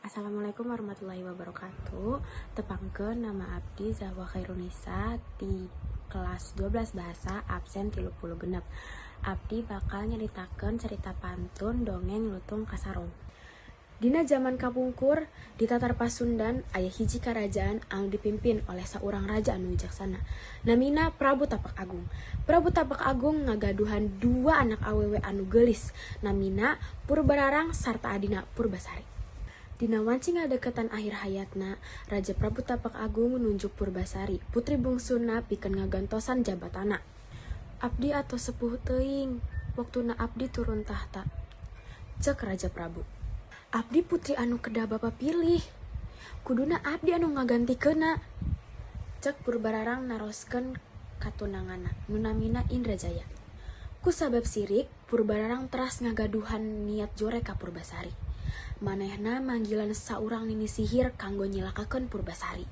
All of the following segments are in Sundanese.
Assalamualaikum warahmatullahi wabarakatuh. Tepangkeun nama abdi Zahwa Khairunisa di kelas 12 bahasa absen 30 genep. Abdi bakal nyeritakeun cerita pantun dongeng Lutung Kasarung. Dina zaman kapungkur di Tatar Pasundan aya hiji karajaan anu dipimpin oleh saurang raja anu wijaksana. Namina Prabu Tapak Agung. Prabu Tapak Agung ngagaduhan dua anak awewe anu geulis. Namina Purbararang sarta adina Purbasari. Dina wanci ngadeketan akhir hayatna, Raja Prabu Tapak Agung nunjuk Purbasari, putri bungsuna pikeun ngagantosan jabatana. Abdi atos sepuh teuing, waktuna abdi turun tahta. Cek Raja Prabu. Abdi putri anu kedah bapa pilih. Kuduna abdi anu ngagantikeunna. Cek Purbararang naroskeun katunanganna, nu namina Indrajaya. Ku sabab sirik, Purbararang teras ngagaduhan niat jore ka Purbasari. Manehna manggilan saurang nini sihir kanggo nyilakakeun Purbasari.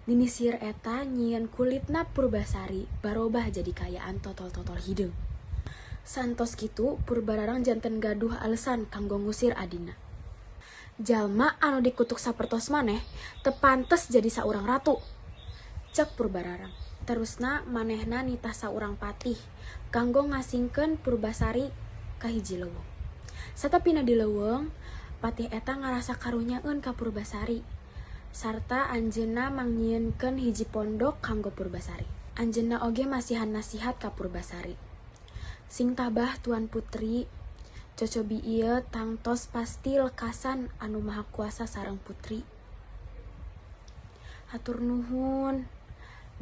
Nini sihir eta nyieun kulitna Purbasari barobah jadi kayaan totol-totol hideung. Santos kitu Purbararang janten gaduh alesan kanggo ngusir adina. Jalma anu dikutuk sapertos maneh teu pantes jadi saurang ratu. Cek Purbararang. Terusna manehna nitah saurang patih kanggo ngasingkeun Purbasari ka hiji leuweung. Satepina di leuweung, patih eta ngarasa karunyaeun ka Purbasari sarta anjeunna mangyieunkeun hiji pondok kanggo Purbasari. Anjeunna oge masihan nasihat ka Purbasari. Sing tabah Tuan Putri, cocobi ieu tangtos pasti lekasan anu maha kuasa sareng putri. Hatur nuhun,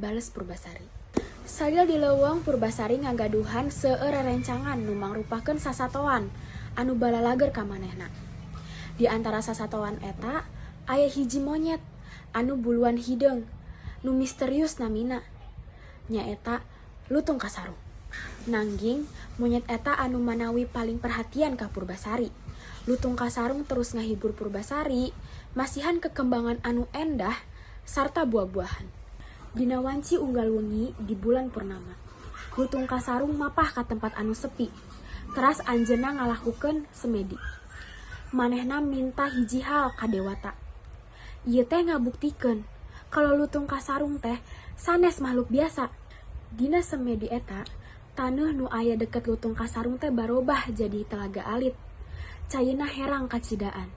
bales Purbasari. Salila di leuweung Purbasari ngagaduhan seueur rerencangan nu mangrupakeun sasatoan anu balalager ka manehna. Di antara sasatoan eta aya hiji monyet anu buluan hideung nu misterius namina nyaeta Lutung Kasarung. Nangging monyet eta anu manawi paling perhatian ka Purbasari. Lutung Kasarung terus ngahibur Purbasari masihan kekembangan anu endah sarta buah-buahan. Dina wanci unggal wengi di bulan purnama, Lutung Kasarung mapah ka tempat anu sepi. Teras anjeunna ngalakukeun semedi. Manehna minta hiji hal ka dewata. Ieu teh ngabuktikeun kalau Lutung Kasarung teh sanes makhluk biasa. Dina semedi eta, taneuh nu aya deket Lutung Kasarung teh barobah jadi telaga alit. Cayeuna herang kacidaan.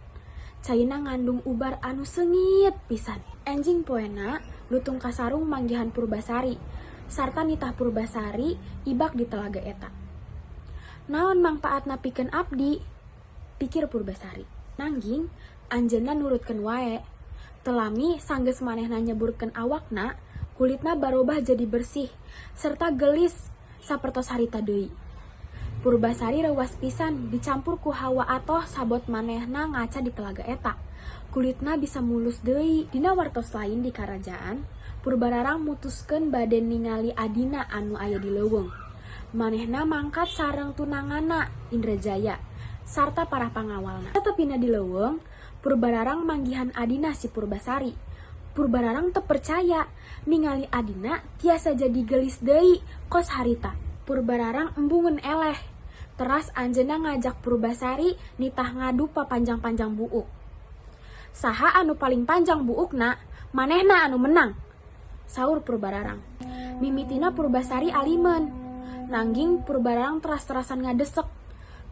Cayeuna ngandung ubar anu seungit pisan. Enjing poena, Lutung Kasarung manggihan Purbasari sarta nitah Purbasari ibak di telaga eta. Naon mangpaatna pikeun abdi? Pikir Purbasari. Nangging anjeunna nurutkeun wae. Telami sanggeus manehna nyeburkeun awakna, kulitna barobah jadi bersih serta gelis sapertos harita deui. Purbasari reuas pisan dicampur ku hawa atoh sabot manehna ngaca di telaga eta. Kulitna bisa mulus deui. Dina wartos lain di karajaan, Purbararang mutuskeun bade ningali adina anu aya di leuweung. Manehna mangkat sareng tunanganna Indrajaya sarta para pangawalna. Tetepina di leuweung, Purbararang manggihan adina si Purbasari. Purbararang teu percaya ningali adina tiasa jadi gelis deui kos harita. Purbararang embungeun eleh. Teras anjeunna ngajak Purbasari nitah ngadu papanjang-panjang buuk. Saha anu paling panjang buukna, manehna anu menang, saur Purbararang. Mimitina Purbasari alimeun. Nangging Purbararang teras-terasan ngadesek.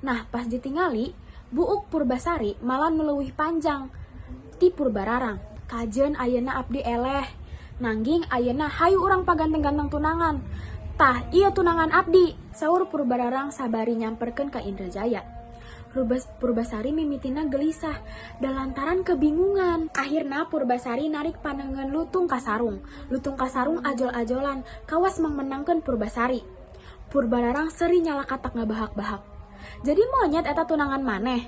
Nah pas ditingali, buuk Purbasari malah nu leuwih panjang ti Purbararang. Kajeun ayeuna abdi eleh. Nangging ayeuna hayu urang paganteng-ganteng tunangan. Tah ieu tunangan abdi, saur Purbararang sabari nyamperkeun ka Indrajaya. Purbasari mimitina gelisah dan lantaran kebingungan. Akhirna Purbasari narik panengeun Lutung Kasarung. Lutung Kasarung ajol-ajolan kawas mangmenangkeun Purbasari. Purbararang seri nyalakatak ngabahak-bahak. Jadi monyet eta tunangan maneh,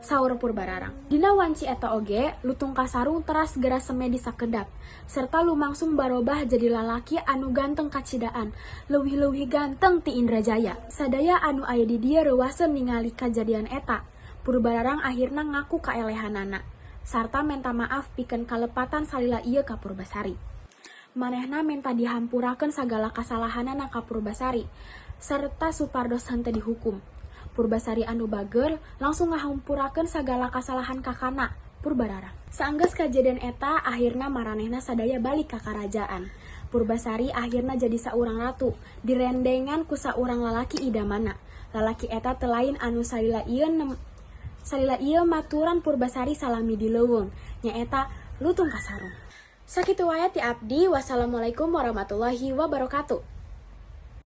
saur Purbararang. Dina wanci eta oge, Lutung Kasarung teras geras semedi sakedap, serta lumangsung barobah jadi lalaki anu ganteng kacidaan, leuwih-leuwih ganteng ti Indrajaya. Sadaya anu aya di dieu reuaseun ningali kajadian eta. Purbararang akhirna ngaku kaelehanana, sarta menta maaf pikeun kalepatan salila ieu ka Purbasari. Manehna menta dihampurakeun sagala kasalahanana ka Purbasari, serta supardos henteu dihukum. Purbasari anu bager langsung ngahampurakeun sagala kasalahan kakana Purbararang. Saenggeus kajadian eta, akhirna maranehna sadaya balik ka karajaan. Purbasari akhirna jadi saurang ratu, direndengan ku saurang lalaki idamana. Lalaki eta teu lain anu salila ieu maturan Purbasari salami di leuweung, nyaeta Lutung Kasarung. Sakitu wae ti abdi, wassalamualaikum warahmatullahi wabarakatuh.